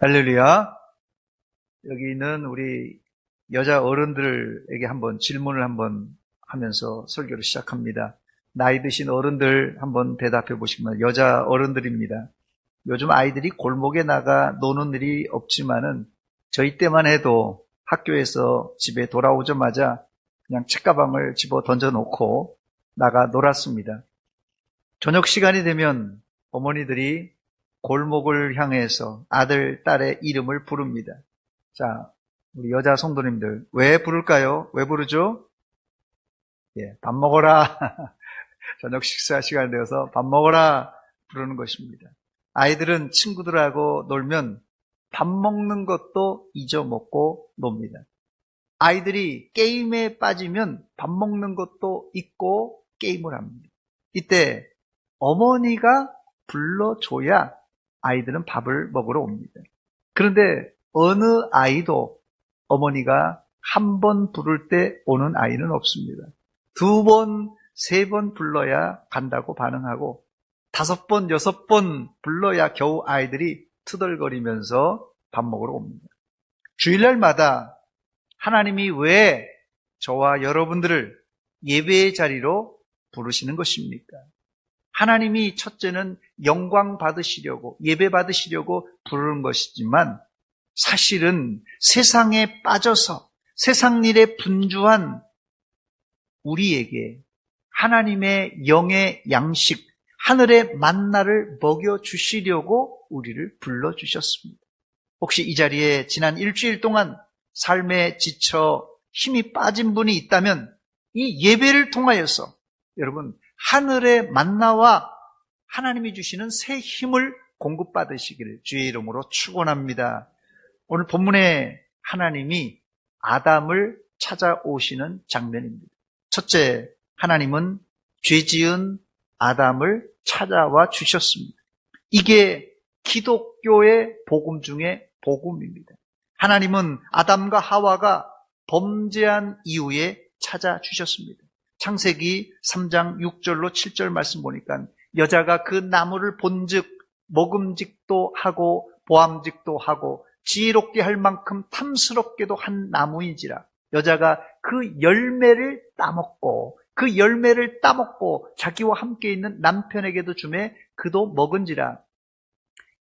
할렐루야. 여기 있는 우리 여자 어른들에게 한번 질문을 한번 하면서 설교를 시작합니다. 나이 드신 어른들 한번 대답해 보시면, 여자 어른들입니다. 요즘 아이들이 골목에 나가 노는 일이 없지만은 저희 때만 해도 학교에서 집에 돌아오자마자 그냥 책가방을 집어 던져놓고 나가 놀았습니다. 저녁 시간이 되면 어머니들이 골목을 향해서 아들, 딸의 이름을 부릅니다. 자, 우리 여자 성도님들, 왜 부를까요? 왜 부르죠? 밥 먹어라. 저녁 식사 시간 되어서 밥 먹어라 부르는 것입니다. 아이들은 친구들하고 놀면 밥 먹는 것도 잊어먹고 놉니다. 아이들이 게임에 빠지면 밥 먹는 것도 잊고 게임을 합니다. 이때 어머니가 불러줘야 아이들은 밥을 먹으러 옵니다. 그런데 어느 아이도 어머니가 한 번 부를 때 오는 아이는 없습니다. 2번, 3번 불러야 간다고 반응하고 5번, 6번 불러야 겨우 아이들이 투덜거리면서 밥 먹으러 옵니다. 주일날마다 하나님이 왜 저와 여러분들을 예배의 자리로 부르시는 것입니까? 하나님이 첫째는 영광 받으시려고, 예배 받으시려고 부르는 것이지만 사실은 세상에 빠져서 세상 일에 분주한 우리에게 하나님의 영의 양식, 하늘의 만나를 먹여주시려고 우리를 불러주셨습니다. 혹시 이 자리에 지난 일주일 동안 삶에 지쳐 힘이 빠진 분이 있다면 이 예배를 통하여서 여러분 하늘의 만나와 하나님이 주시는 새 힘을 공급받으시기를 주의 이름으로 축원합니다. 오늘 본문에 하나님이 아담을 찾아오시는 장면입니다. 첫째, 하나님은 죄 지은 아담을 찾아와 주셨습니다. 이게 기독교의 복음 중에 복음입니다. 하나님은 아담과 하와가 범죄한 이후에 찾아주셨습니다. 창세기 3장 6절로 7절 말씀 보니까 여자가 그 나무를 본즉 먹음직도 하고 보암직도 하고 지혜롭게 할 만큼 탐스럽게도 한 나무인지라. 여자가 그 열매를 따먹고 그 열매를 따먹고 자기와 함께 있는 남편에게도 주매 그도 먹은지라.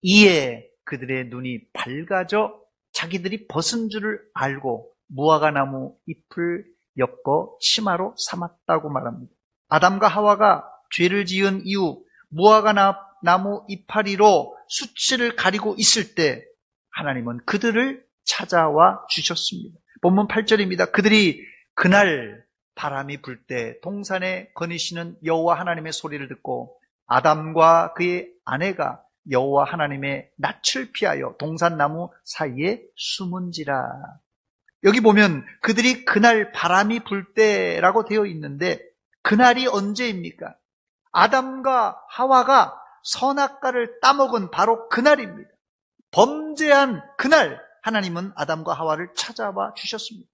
이에 그들의 눈이 밝아져 자기들이 벗은 줄을 알고 무화과 나무 잎을 엮어 치마로 삼았다고 말합니다. 아담과 하와가 죄를 지은 이후 무화과 나무 이파리로 수치를 가리고 있을 때 하나님은 그들을 찾아와 주셨습니다. 본문 8절입니다. 그들이 그날 바람이 불 때 동산에 거니시는 여호와 하나님의 소리를 듣고 아담과 그의 아내가 여호와 하나님의 낯을 피하여 동산나무 사이에 숨은지라. 여기 보면 그들이 그날 바람이 불 때라고 되어 있는데 그날이 언제입니까? 아담과 하와가 선악과를 따먹은 바로 그날입니다. 범죄한 그날 하나님은 아담과 하와를 찾아와 주셨습니다.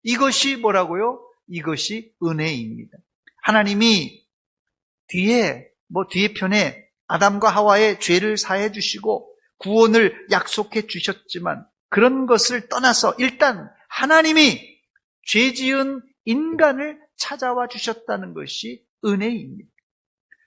이것이 뭐라고요? 이것이 은혜입니다. 하나님이 뒤에 편에 아담과 하와의 죄를 사해 주시고 구원을 약속해 주셨지만 그런 것을 떠나서 일단 하나님이 죄 지은 인간을 찾아와 주셨다는 것이 은혜입니다.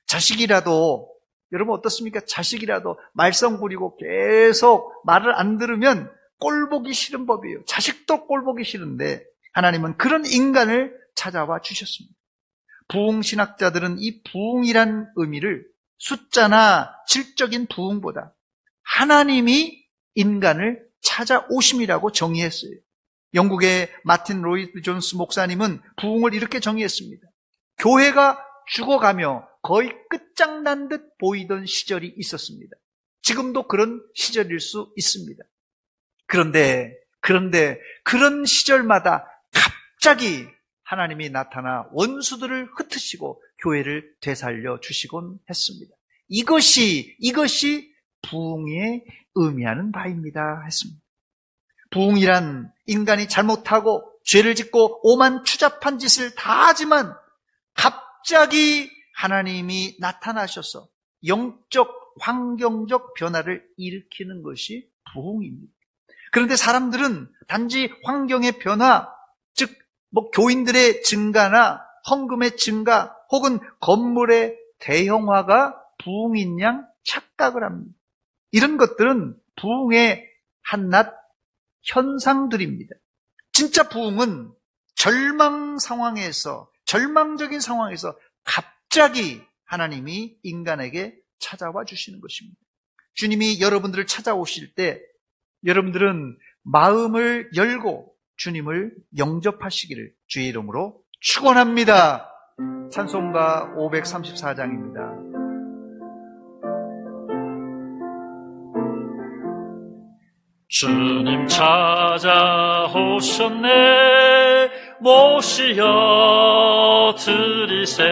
자식이라도 여러분 어떻습니까? 자식이라도 말썽 부리고 계속 말을 안 들으면 꼴보기 싫은 법이에요. 자식도 꼴보기 싫은데 하나님은 그런 인간을 찾아와 주셨습니다. 부흥신학자들은 이 부흥이란 의미를 숫자나 질적인 부흥보다 하나님이 인간을 찾아오심이라고 정의했어요. 영국의 마틴 로이드 존스 목사님은 부흥을 이렇게 정의했습니다. 교회가 죽어가며 거의 끝장난 듯 보이던 시절이 있었습니다. 지금도 그런 시절일 수 있습니다. 그런데 그런 시절마다 갑자기 하나님이 나타나 원수들을 흩으시고 교회를 되살려 주시곤 했습니다. 이것이 부흥의 의미하는 바입니다 했습니다. 부흥이란 인간이 잘못하고 죄를 짓고 오만 추잡한 짓을 다 하지만 갑자기 하나님이 나타나셔서 영적, 환경적 변화를 일으키는 것이 부흥입니다. 그런데 사람들은 단지 환경의 변화, 즉 교인들의 증가나 헌금의 증가 혹은 건물의 대형화가 부흥인 양 착각을 합니다. 이런 것들은 부흥의 한낱 현상들입니다. 진짜 부흥은 절망적인 상황에서 갑자기 하나님이 인간에게 찾아와 주시는 것입니다. 주님이 여러분들을 찾아오실 때 여러분들은 마음을 열고 주님을 영접하시기를 주의 이름으로 축원합니다. 찬송가 534장입니다. 주님 찾아오셨네 모시어 드리세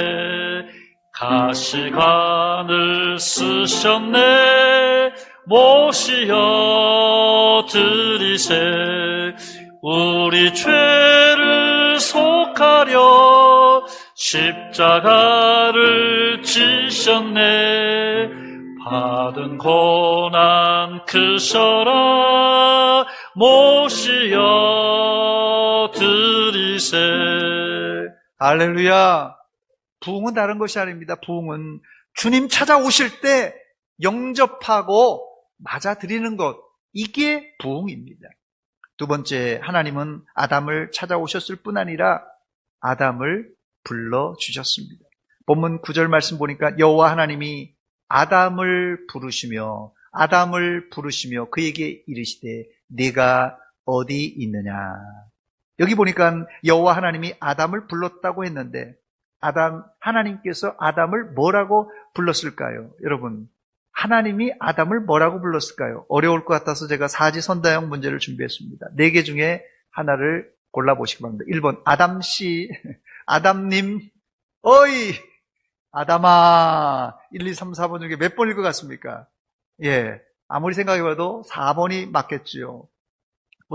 가시관을 쓰셨네 모시어 드리세 우리 죄를 속하려 십자가를 지셨네 받은 고난 크셔라 모시어 드리세. 할렐루야. 부흥은 다른 것이 아닙니다. 부흥은 주님 찾아오실 때 영접하고 맞아들이는 것, 이게 부흥입니다. 두 번째, 하나님은 아담을 찾아오셨을 뿐 아니라 아담을 불러주셨습니다. 본문 9절 말씀 보니까 여호와 하나님이 아담을 부르시며 그에게 이르시되 네가 어디 있느냐. 여기 보니까 여호와 하나님이 아담을 불렀다고 했는데 하나님께서 아담을 뭐라고 불렀을까요? 여러분, 하나님이 아담을 뭐라고 불렀을까요? 어려울 것 같아서 제가 사지선다형 문제를 준비했습니다. 4개 중에 하나를 골라보시기 바랍니다. 1번 아담씨, 아담님, 어이 아담아. 1, 2, 3, 4번 중에 몇 번일 것 같습니까? 예, 아무리 생각해봐도 4번이 맞겠지요.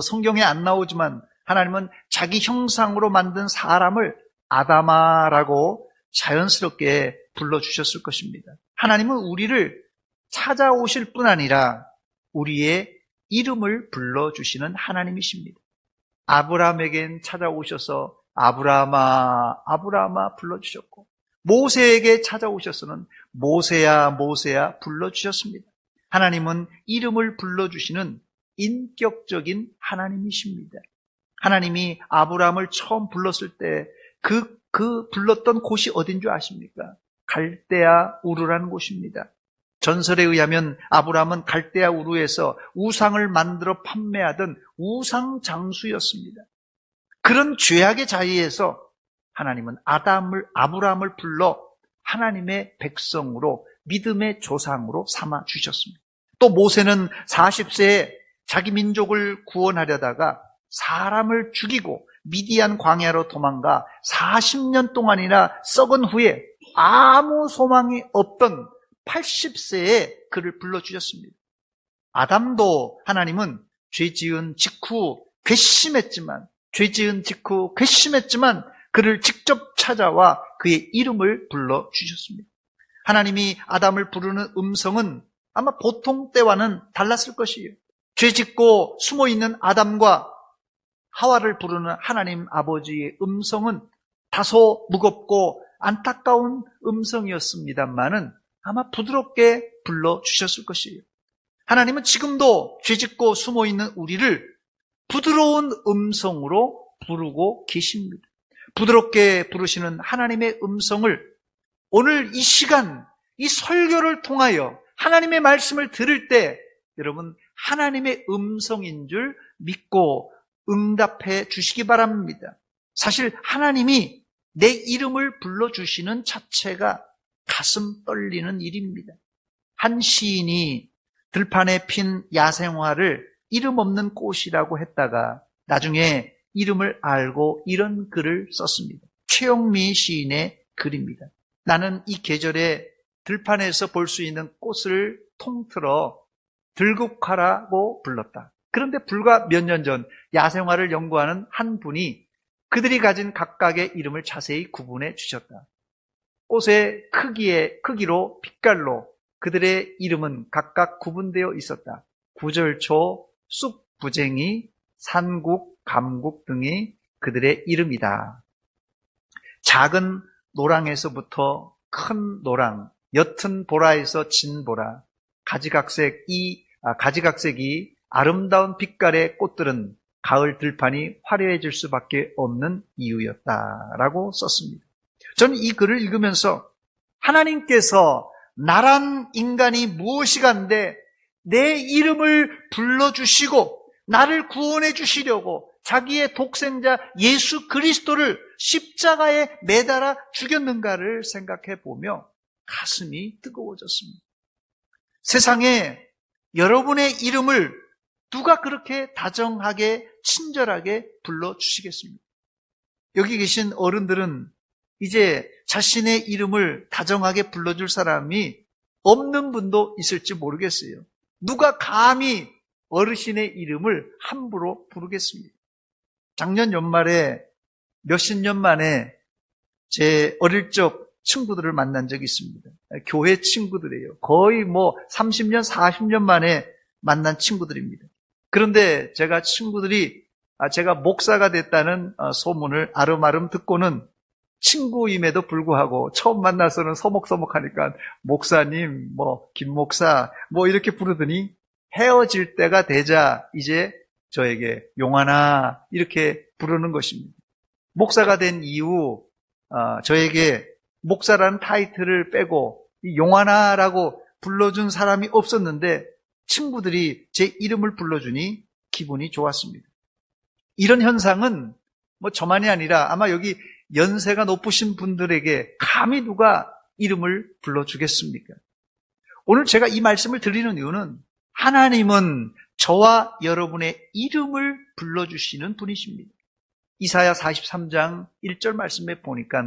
성경에 안 나오지만 하나님은 자기 형상으로 만든 사람을 아담아라고 자연스럽게 불러주셨을 것입니다. 하나님은 우리를 찾아오실 뿐 아니라 우리의 이름을 불러주시는 하나님이십니다. 아브라함에겐 찾아오셔서 아브라함아 불러주셨고, 모세에게 찾아오셔서는 모세야 불러주셨습니다. 하나님은 이름을 불러주시는 인격적인 하나님이십니다. 하나님이 아브라함을 처음 불렀을 때 그 불렀던 곳이 어딘 줄 아십니까? 갈대아 우르라는 곳입니다. 전설에 의하면 아브라함은 갈대아 우르에서 우상을 만들어 판매하던 우상 장수였습니다. 그런 죄악의 자리에서 하나님은 아브라함을 불러 하나님의 백성으로, 믿음의 조상으로 삼아 주셨습니다. 또 모세는 40세에 자기 민족을 구원하려다가 사람을 죽이고 미디안 광야로 도망가 40년 동안이나 썩은 후에 아무 소망이 없던 80세에 그를 불러주셨습니다. 아담도 하나님은 죄 지은 직후 괘씸했지만 그를 직접 찾아와 그의 이름을 불러주셨습니다. 하나님이 아담을 부르는 음성은 아마 보통 때와는 달랐을 것이에요. 죄 짓고 숨어있는 아담과 하와를 부르는 하나님 아버지의 음성은 다소 무겁고 안타까운 음성이었습니다만은 아마 부드럽게 불러주셨을 것이에요. 하나님은 지금도 죄 짓고 숨어있는 우리를 부드러운 음성으로 부르고 계십니다. 부드럽게 부르시는 하나님의 음성을 오늘 이 시간, 이 설교를 통하여 하나님의 말씀을 들을 때 여러분 하나님의 음성인 줄 믿고 응답해 주시기 바랍니다. 사실 하나님이 내 이름을 불러주시는 자체가 가슴 떨리는 일입니다. 한 시인이 들판에 핀 야생화를 이름 없는 꽃이라고 했다가 나중에 이름을 알고 이런 글을 썼습니다. 최영미 시인의 글입니다. 나는 이 계절에 들판에서 볼 수 있는 꽃을 통틀어 들국화라고 불렀다. 그런데 불과 몇 년 전 야생화를 연구하는 한 분이 그들이 가진 각각의 이름을 자세히 구분해 주셨다. 꽃의 크기로, 빛깔로 그들의 이름은 각각 구분되어 있었다. 구절 초 쑥부쟁이, 산국, 감국 등이 그들의 이름이다. 작은 노랑에서부터 큰 노랑, 옅은 보라에서 진 보라, 가지각색이 아름다운 빛깔의 꽃들은 가을 들판이 화려해질 수밖에 없는 이유였다라고 썼습니다. 저는 이 글을 읽으면서 하나님께서 나란 인간이 무엇이간데 내 이름을 불러주시고 나를 구원해 주시려고 자기의 독생자 예수 그리스도를 십자가에 매달아 죽였는가를 생각해 보며 가슴이 뜨거워졌습니다. 세상에 여러분의 이름을 누가 그렇게 다정하게 친절하게 불러주시겠습니까? 여기 계신 어른들은 이제 자신의 이름을 다정하게 불러줄 사람이 없는 분도 있을지 모르겠어요. 누가 감히 어르신의 이름을 함부로 부르겠습니까? 작년 연말에 몇십 년 만에 제 어릴 적 친구들을 만난 적이 있습니다. 교회 친구들이에요. 거의 30년, 40년 만에 만난 친구들입니다. 그런데 제가 목사가 됐다는 소문을 아름아름 듣고는 친구임에도 불구하고 처음 만나서는 서먹서먹하니까 목사님, 김 목사 이렇게 부르더니 헤어질 때가 되자 이제 저에게 용환아 이렇게 부르는 것입니다. 목사가 된 이후 저에게 목사라는 타이틀을 빼고 용환아라고 불러준 사람이 없었는데 친구들이 제 이름을 불러주니 기분이 좋았습니다. 이런 현상은 저만이 아니라 아마 여기 연세가 높으신 분들에게 감히 누가 이름을 불러주겠습니까? 오늘 제가 이 말씀을 드리는 이유는 하나님은 저와 여러분의 이름을 불러주시는 분이십니다. 이사야 43장 1절 말씀에 보니까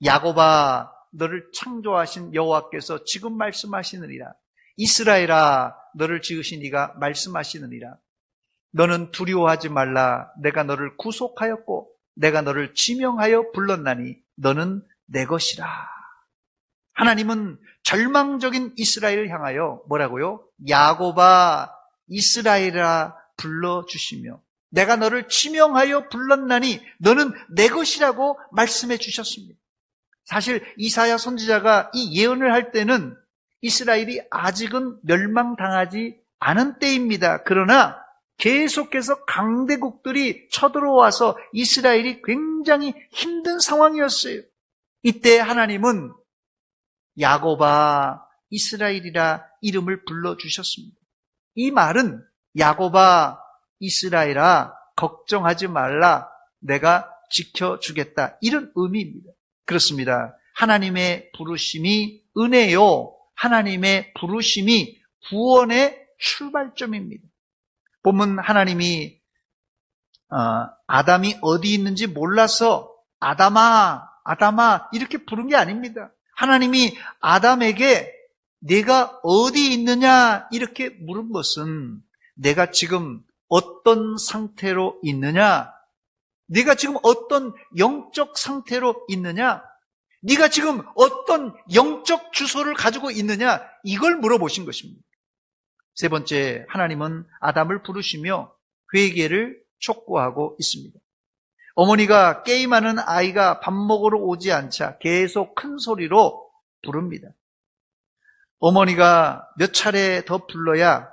야곱아 너를 창조하신 여호와께서 지금 말씀하시느니라. 이스라엘아 너를 지으신 이가 말씀하시느니라. 너는 두려워하지 말라. 내가 너를 구속하였고 내가 너를 지명하여 불렀나니 너는 내 것이라. 하나님은 절망적인 이스라엘을 향하여 뭐라고요? 야곱아 이스라엘아 불러주시며 내가 너를 지명하여 불렀나니 너는 내 것이라고 말씀해 주셨습니다. 사실 이사야 선지자가 이 예언을 할 때는 이스라엘이 아직은 멸망당하지 않은 때입니다. 그러나 계속해서 강대국들이 쳐들어와서 이스라엘이 굉장히 힘든 상황이었어요. 이때 하나님은 야곱아 이스라엘이라 이름을 불러주셨습니다. 이 말은 야곱아 이스라엘아 걱정하지 말라 내가 지켜주겠다 이런 의미입니다. 그렇습니다. 하나님의 부르심이 은혜요. 하나님의 부르심이 구원의 출발점입니다. 보면 하나님이 아담이 어디 있는지 몰라서 아담아 이렇게 부른 게 아닙니다. 하나님이 아담에게 내가 어디 있느냐 이렇게 물은 것은 내가 지금 어떤 상태로 있느냐, 네가 지금 어떤 영적 상태로 있느냐, 네가 지금 어떤 영적 주소를 가지고 있느냐 이걸 물어보신 것입니다. 세 번째, 하나님은 아담을 부르시며 회개를 촉구하고 있습니다. 어머니가 게임하는 아이가 밥 먹으러 오지 않자 계속 큰 소리로 부릅니다. 어머니가 몇 차례 더 불러야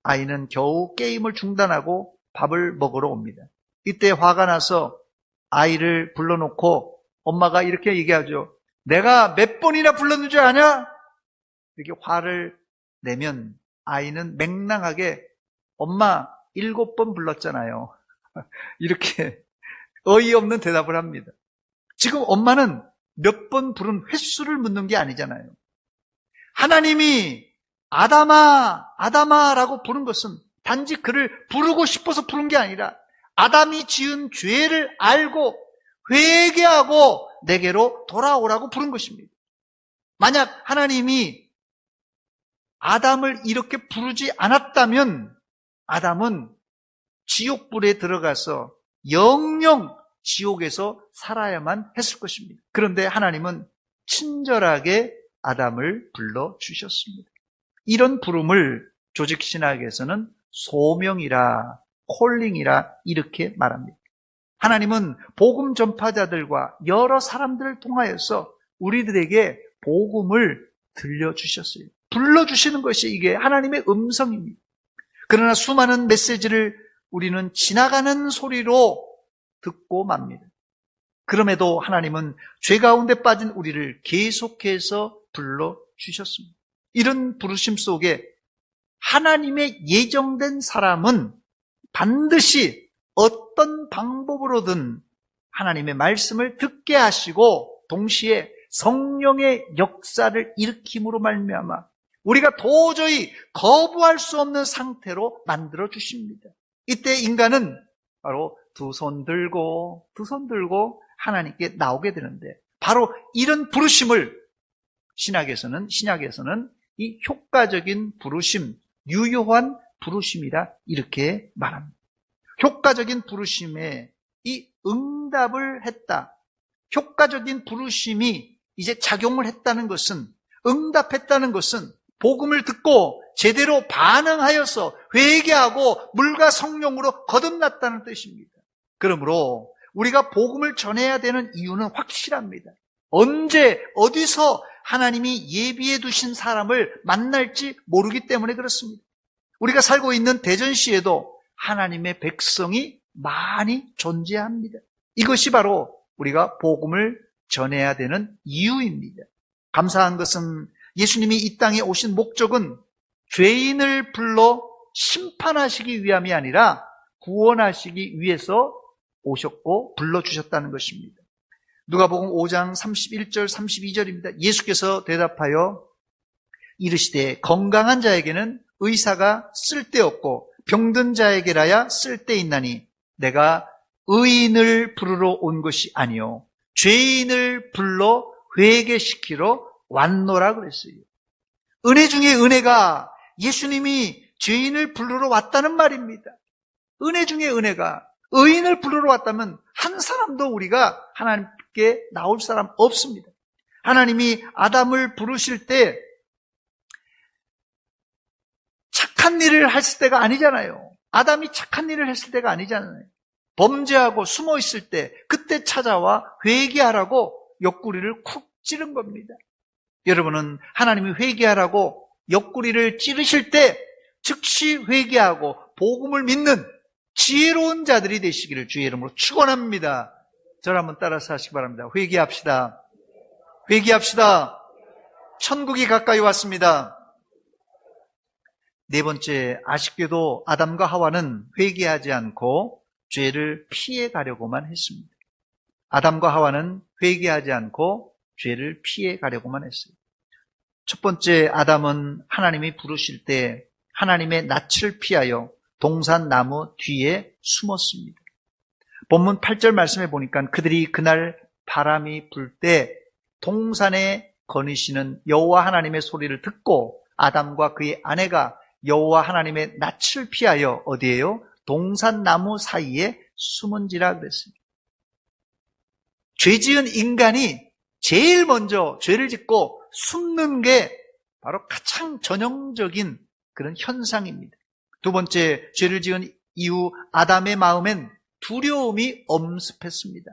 아이는 겨우 게임을 중단하고 밥을 먹으러 옵니다. 이때 화가 나서 아이를 불러놓고 엄마가 이렇게 얘기하죠. 내가 몇 번이나 불렀는 줄 아냐? 이렇게 화를 내면 아이는 맹랑하게 엄마 7번 불렀잖아요. 이렇게 어이없는 대답을 합니다. 지금 엄마는 몇 번 부른 횟수를 묻는 게 아니잖아요. 하나님이 아담아라고 부른 것은 단지 그를 부르고 싶어서 부른 게 아니라 아담이 지은 죄를 알고 회개하고 내게로 돌아오라고 부른 것입니다. 만약 하나님이 아담을 이렇게 부르지 않았다면 아담은 지옥불에 들어가서 영영 지옥에서 살아야만 했을 것입니다. 그런데 하나님은 친절하게 아담을 불러주셨습니다. 이런 부름을 조직신학에서는 소명이라, 콜링이라 이렇게 말합니다. 하나님은 복음 전파자들과 여러 사람들을 통하여서 우리들에게 복음을 들려주셨어요. 불러주시는 것이 이게 하나님의 음성입니다. 그러나 수많은 메시지를 우리는 지나가는 소리로 듣고 맙니다. 그럼에도 하나님은 죄 가운데 빠진 우리를 계속해서 불러주셨습니다. 이런 부르심 속에 하나님의 예정된 사람은 반드시 어떤 방법으로든 하나님의 말씀을 듣게 하시고 동시에 성령의 역사를 일으킴으로 말미암아 우리가 도저히 거부할 수 없는 상태로 만들어 주십니다. 이때 인간은 바로 두 손 들고 하나님께 나오게 되는데, 바로 이런 부르심을 신약에서는 이 효과적인 부르심, 유효한 부르심이라 이렇게 말합니다. 효과적인 부르심에 이 응답을 했다. 효과적인 부르심이 이제 작용을 했다는 것은, 응답했다는 것은 복음을 듣고 제대로 반응하여서 회개하고 물과 성령으로 거듭났다는 뜻입니다. 그러므로 우리가 복음을 전해야 되는 이유는 확실합니다. 언제 어디서 하나님이 예비해 두신 사람을 만날지 모르기 때문에 그렇습니다. 우리가 살고 있는 대전시에도 하나님의 백성이 많이 존재합니다. 이것이 바로 우리가 복음을 전해야 되는 이유입니다. 감사한 것은 예수님이 이 땅에 오신 목적은 죄인을 불러 심판하시기 위함이 아니라 구원하시기 위해서 오셨고 불러주셨다는 것입니다. 누가복음 5장 31절 32절입니다. 예수께서 대답하여 이르시되 건강한 자에게는 의사가 쓸데없고 병든 자에게라야 쓸데있나니 내가 의인을 부르러 온 것이 아니요 죄인을 불러 회개시키러 왔노라 그랬어요. 은혜 중에 은혜가 예수님이 죄인을 부르러 왔다는 말입니다. 은혜 중에 은혜가 의인을 부르러 왔다면 한 사람도 우리가 하나님께 나올 사람 없습니다. 하나님이 아담을 부르실 때 착한 일을 했을 때가 아니잖아요. 아담이 착한 일을 했을 때가 아니잖아요. 범죄하고 숨어 있을 때 그때 찾아와 회개하라고 옆구리를 쿡 찌른 겁니다. 여러분은 하나님이 회개하라고 옆구리를 찌르실 때 즉시 회개하고 복음을 믿는 지혜로운 자들이 되시기를 주의 이름으로 축원합니다. 저를 한번 따라서 하시기 바랍니다. 회개합시다. 회개합시다. 천국이 가까이 왔습니다. 네 번째, 아쉽게도 아담과 하와는 회개하지 않고 죄를 피해 가려고만 했습니다. 아담과 하와는 회개하지 않고 죄를 피해 가려고만 했어요. 첫 번째, 아담은 하나님이 부르실 때 하나님의 낯을 피하여 동산 나무 뒤에 숨었습니다. 본문 8절 말씀해 보니까 그들이 그날 바람이 불 때 동산에 거니시는 여호와 하나님의 소리를 듣고 아담과 그의 아내가 여호와 하나님의 낯을 피하여 어디에요? 동산 나무 사이에 숨은지라 그랬습니다. 죄지은 인간이 제일 먼저 죄를 짓고 숨는 게 바로 가장 전형적인 그런 현상입니다. 두 번째, 죄를 지은 이후 아담의 마음엔 두려움이 엄습했습니다.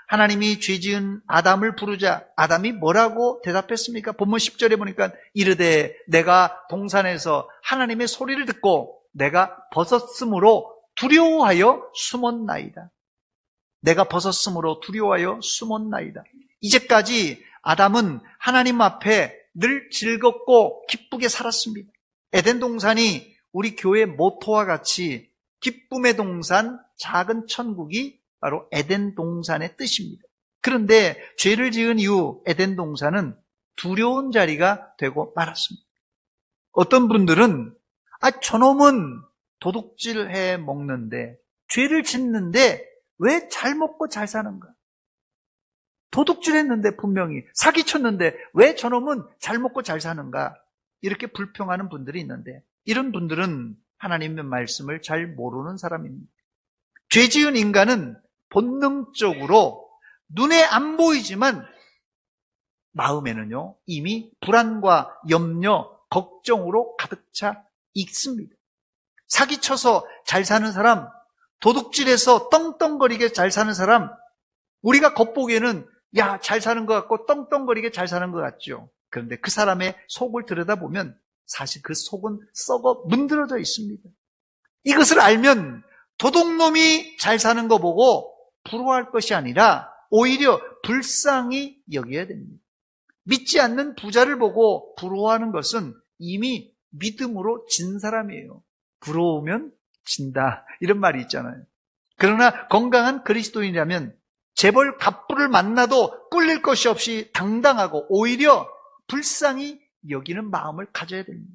하나님이 죄 지은 아담을 부르자 아담이 뭐라고 대답했습니까? 본문 10절에 보니까 이르되 내가 동산에서 하나님의 소리를 듣고 내가 벗었으므로 두려워하여 숨었나이다. 내가 벗었으므로 두려워하여 숨었나이다. 이제까지 아담은 하나님 앞에 늘 즐겁고 기쁘게 살았습니다. 에덴 동산이 우리 교회 모토와 같이 기쁨의 동산, 작은 천국이 바로 에덴 동산의 뜻입니다. 그런데 죄를 지은 이후 에덴 동산은 두려운 자리가 되고 말았습니다. 어떤 분들은 저놈은 도둑질해 먹는데 죄를 짓는데 왜 잘 먹고 잘 사는가? 도둑질했는데 분명히 사기쳤는데 왜 저놈은 잘 먹고 잘 사는가? 이렇게 불평하는 분들이 있는데 이런 분들은 하나님의 말씀을 잘 모르는 사람입니다. 죄 지은 인간은 본능적으로 눈에 안 보이지만 마음에는요 이미 불안과 염려, 걱정으로 가득 차 있습니다. 사기쳐서 잘 사는 사람, 도둑질해서 떵떵거리게 잘 사는 사람, 우리가 겉보기에는 야, 잘 사는 것 같고 떵떵거리게 잘 사는 것 같죠. 그런데 그 사람의 속을 들여다보면 사실 그 속은 썩어 문드러져 있습니다. 이것을 알면 도둑놈이 잘 사는 거 보고 부러워할 것이 아니라 오히려 불쌍히 여겨야 됩니다. 믿지 않는 부자를 보고 부러워하는 것은 이미 믿음으로 진 사람이에요. 부러우면 진다, 이런 말이 있잖아요. 그러나 건강한 그리스도인이라면 재벌 갑부를 만나도 꿀릴 것이 없이 당당하고 오히려 불쌍히 여기는 마음을 가져야 됩니다.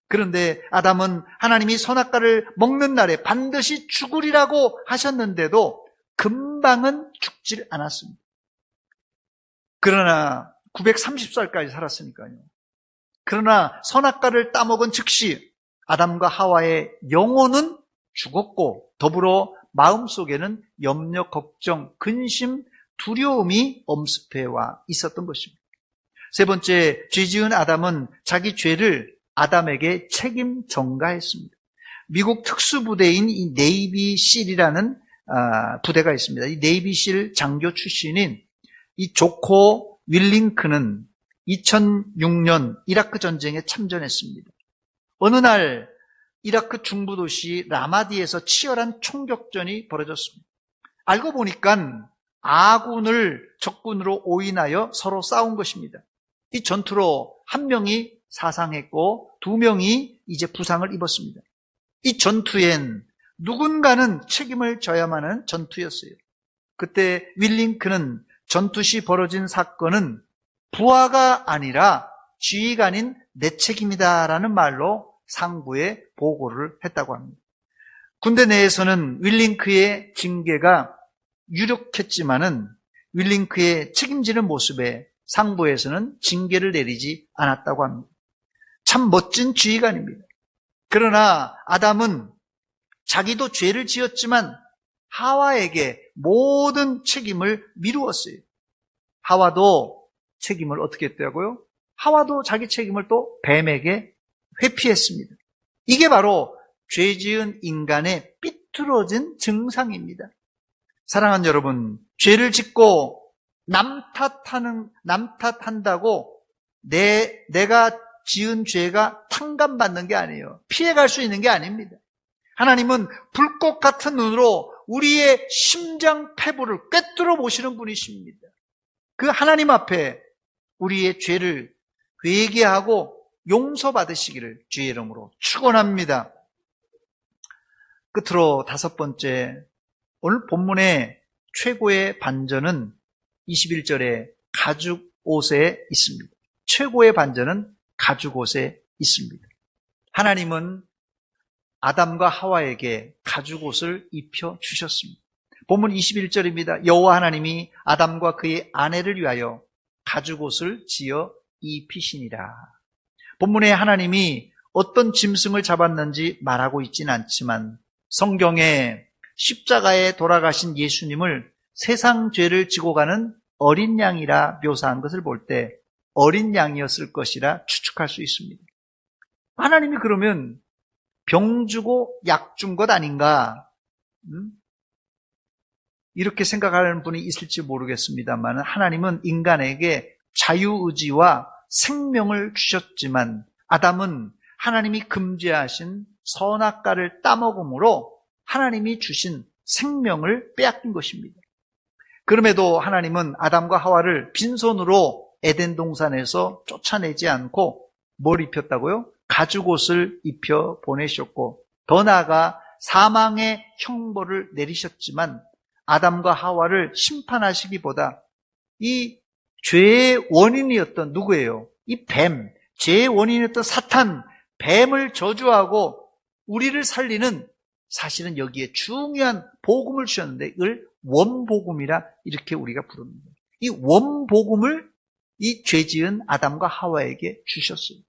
그런데 아담은 하나님이 선악과를 먹는 날에 반드시 죽으리라고 하셨는데도 금방은 죽질 않았습니다. 그러나 930살까지 살았으니까요. 그러나 선악과를 따먹은 즉시 아담과 하와의 영혼은 죽었고 더불어 마음속에는 염려, 걱정, 근심, 두려움이 엄습해와 있었던 것입니다. 세 번째, 죄 지은 아담은 자기 죄를 아담에게 책임 전가했습니다. 미국 특수부대인 이 네이비실이라는 부대가 있습니다. 이 네이비실 장교 출신인 이 조코 윌링크는 2006년 이라크 전쟁에 참전했습니다. 어느 날 이라크 중부 도시 라마디에서 치열한 총격전이 벌어졌습니다. 알고 보니까 아군을 적군으로 오인하여 서로 싸운 것입니다. 이 전투로 한 명이 사상했고 두 명이 이제 부상을 입었습니다. 이 전투엔 누군가는 책임을 져야만 하는 전투였어요. 그때 윌링크는 전투 시 벌어진 사건은 부하가 아니라 지휘관인 내 책임이다라는 말로 상부에 보고를 했다고 합니다. 군대 내에서는 윌링크의 징계가 유력했지만은 윌링크의 책임지는 모습에 상부에서는 징계를 내리지 않았다고 합니다. 참 멋진 지휘관입니다. 그러나 아담은 자기도 죄를 지었지만 하와에게 모든 책임을 미루었어요. 하와도 책임을 어떻게 했다고요? 하와도 자기 책임을 또 뱀에게 회피했습니다. 이게 바로 죄 지은 인간의 삐뚤어진 증상입니다. 사랑하는 여러분, 죄를 짓고 남 탓한다고 내가 지은 죄가 탕감받는 게 아니에요. 피해갈 수 있는 게 아닙니다. 하나님은 불꽃 같은 눈으로 우리의 심장 패부를 꿰뚫어 보시는 분이십니다. 그 하나님 앞에 우리의 죄를 회개하고 용서받으시기를 주의 이름으로 축원합니다. 끝으로 다섯 번째, 오늘 본문의 최고의 반전은 21절에 가죽 옷에 있습니다. 최고의 반전은 가죽 옷에 있습니다. 하나님은 아담과 하와에게 가죽 옷을 입혀 주셨습니다. 본문 21절입니다. 여호와 하나님이 아담과 그의 아내를 위하여 가죽 옷을 지어 입히시니라. 본문에 하나님이 어떤 짐승을 잡았는지 말하고 있지는 않지만 성경에 십자가에 돌아가신 예수님을 세상 죄를 지고 가는 어린 양이라 묘사한 것을 볼 때 어린 양이었을 것이라 추측할 수 있습니다. 하나님이 그러면 병 주고 약 준 것 아닌가? 이렇게 생각하는 분이 있을지 모르겠습니다만 하나님은 인간에게 자유의지와 생명을 주셨지만 아담은 하나님이 금지하신 선악과를 따먹음으로 하나님이 주신 생명을 빼앗긴 것입니다. 그럼에도 하나님은 아담과 하와를 빈손으로 에덴 동산에서 쫓아내지 않고 뭘 입혔다고요? 가죽옷을 입혀 보내셨고 더 나아가 사망의 형벌을 내리셨지만 아담과 하와를 심판하시기보다 이 죄의 원인이었던 누구예요? 이 뱀, 죄의 원인이었던 사탄, 뱀을 저주하고 우리를 살리는 사실은 여기에 중요한 복음을 주셨는데 이걸 원복음이라 이렇게 우리가 부릅니다. 이 원복음을 이 죄지은 아담과 하와에게 주셨어요.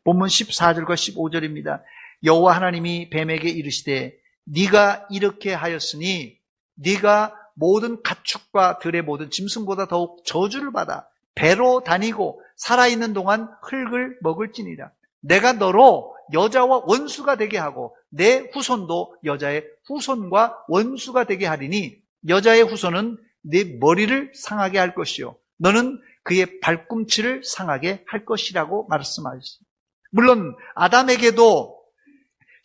본문 14절과 15절입니다. 여호와 하나님이 뱀에게 이르시되 네가 이렇게 하였으니 네가 모든 가축과 들의 모든 짐승보다 더욱 저주를 받아 배로 다니고 살아있는 동안 흙을 먹을지니라. 내가 너로 여자와 원수가 되게 하고 내 후손도 여자의 후손과 원수가 되게 하리니 여자의 후손은 네 머리를 상하게 할 것이요 너는 그의 발꿈치를 상하게 할 것이라고 말씀하셨습니다. 물론 아담에게도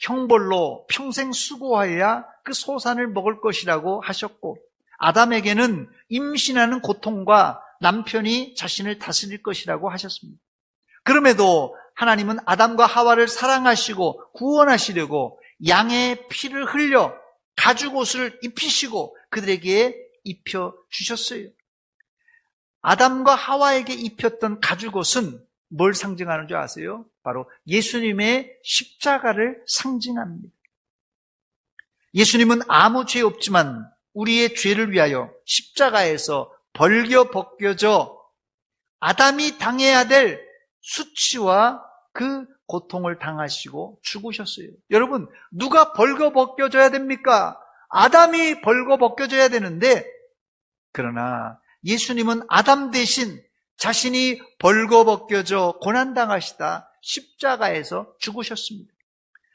형벌로 평생 수고하여야 그 소산을 먹을 것이라고 하셨고 아담에게는 임신하는 고통과 남편이 자신을 다스릴 것이라고 하셨습니다. 그럼에도 하나님은 아담과 하와를 사랑하시고 구원하시려고 양의 피를 흘려 가죽옷을 입히시고 그들에게 입혀주셨어요. 아담과 하와에게 입혔던 가죽옷은 뭘 상징하는 줄 아세요? 바로 예수님의 십자가를 상징합니다. 예수님은 아무 죄 없지만 우리의 죄를 위하여 십자가에서 벌겨 벗겨져 아담이 당해야 될 수치와 그 고통을 당하시고 죽으셨어요. 여러분, 누가 벌거 벗겨져야 됩니까? 아담이 벌거 벗겨져야 되는데, 그러나 예수님은 아담 대신 자신이 벌거 벗겨져 고난당하시다 십자가에서 죽으셨습니다.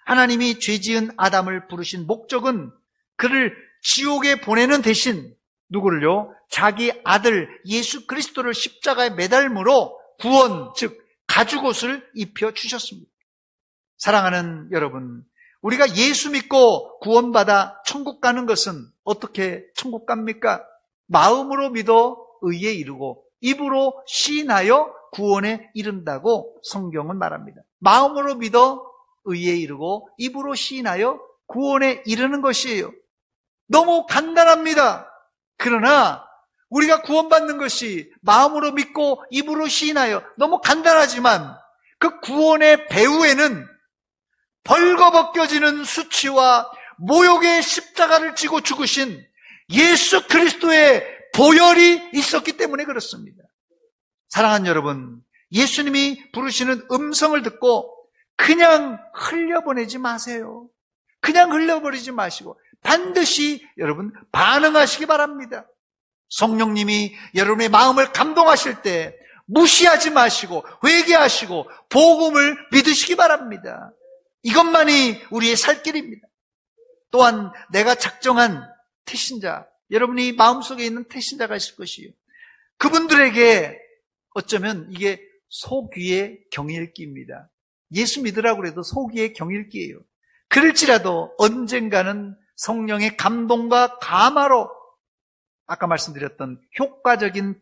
하나님이 죄지은 아담을 부르신 목적은 그를 지옥에 보내는 대신 누구를요? 자기 아들 예수 그리스도를 십자가에 매달므로 구원, 즉 가죽옷을 입혀주셨습니다. 사랑하는 여러분, 우리가 예수 믿고 구원받아 천국 가는 것은 어떻게 천국 갑니까? 마음으로 믿어 의에 이르고 입으로 시인하여 구원에 이른다고 성경은 말합니다. 마음으로 믿어 의에 이르고 입으로 시인하여 구원에 이르는 것이에요. 너무 간단합니다. 그러나 우리가 구원받는 것이 마음으로 믿고 입으로 시인하여 너무 간단하지만 그 구원의 배후에는 벌거벗겨지는 수치와 모욕의 십자가를 지고 죽으신 예수 그리스도의 보혈이 있었기 때문에 그렇습니다. 사랑하는 여러분, 예수님이 부르시는 음성을 듣고 그냥 흘려보내지 마세요. 그냥 흘려버리지 마시고 반드시 여러분 반응하시기 바랍니다. 성령님이 여러분의 마음을 감동하실 때 무시하지 마시고 회개하시고 복음을 믿으시기 바랍니다. 이것만이 우리의 살 길입니다. 또한 내가 작정한 태신자, 여러분이 마음속에 있는 태신자가 있을 것이에요. 그분들에게 어쩌면 이게 소귀의 경일기입니다. 예수 믿으라고 해도 소귀의 경일기예요. 그럴지라도 언젠가는 성령의 감동과 감화로 아까 말씀드렸던 효과적인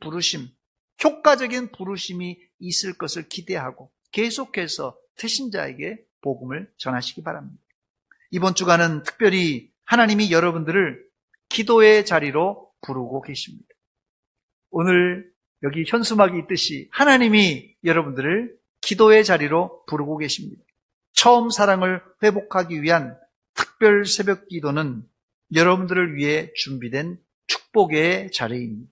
부르심이 있을 것을 기대하고 계속해서 태신자에게 복음을 전하시기 바랍니다. 이번 주간은 특별히 하나님이 여러분들을 기도의 자리로 부르고 계십니다. 오늘 여기 현수막이 있듯이 하나님이 여러분들을 기도의 자리로 부르고 계십니다. 처음 사랑을 회복하기 위한 특별 새벽 기도는 여러분들을 위해 준비된 축복의 자리입니다.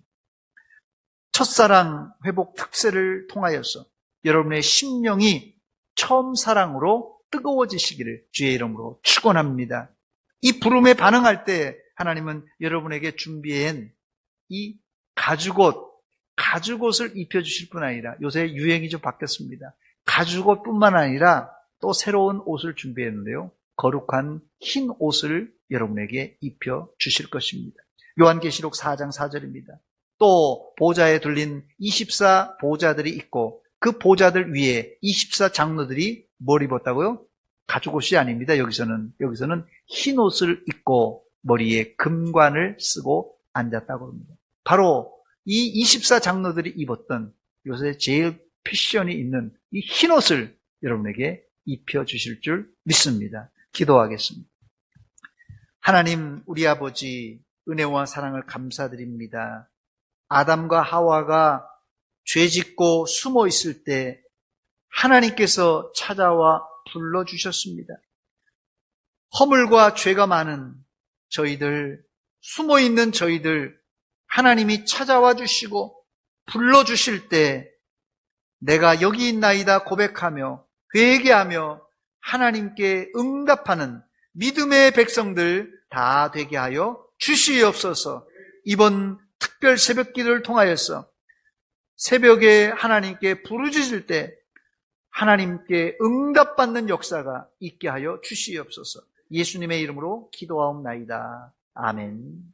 첫사랑 회복 특세를 통하여서 여러분의 심령이 처음 사랑으로 뜨거워지시기를 주의 이름으로 축원합니다. 이 부름에 반응할 때 하나님은 여러분에게 준비한 이 가죽옷을 입혀주실 뿐 아니라 요새 유행이 좀 바뀌었습니다. 가죽옷뿐만 아니라 또 새로운 옷을 준비했는데요. 거룩한 흰 옷을 여러분에게 입혀주실 것입니다. 요한계시록 4장 4절입니다. 또 보좌에 둘린 24 보좌들이 있고 그 보좌들 위에 24 장로들이 뭘 입었다고요? 가죽옷이 아닙니다. 여기서는 흰 옷을 입고 머리에 금관을 쓰고 앉았다고 합니다. 바로 이 24 장로들이 입었던 요새 제일 패션이 있는 이 흰 옷을 여러분에게 입혀주실 줄 믿습니다. 기도하겠습니다. 하나님, 우리 아버지 은혜와 사랑을 감사드립니다. 아담과 하와가 죄짓고 숨어 있을 때 하나님께서 찾아와 불러주셨습니다. 허물과 죄가 많은 저희들, 숨어 있는 저희들 하나님이 찾아와 주시고 불러주실 때 내가 여기 있나이다 고백하며 회개하며 하나님께 응답하는 믿음의 백성들 다 되게 하여 주시옵소서. 이번 특별 새벽 기도를 통하여서 새벽에 하나님께 부르짖을 때 하나님께 응답받는 역사가 있게 하여 주시옵소서. 예수님의 이름으로 기도하옵나이다. 아멘.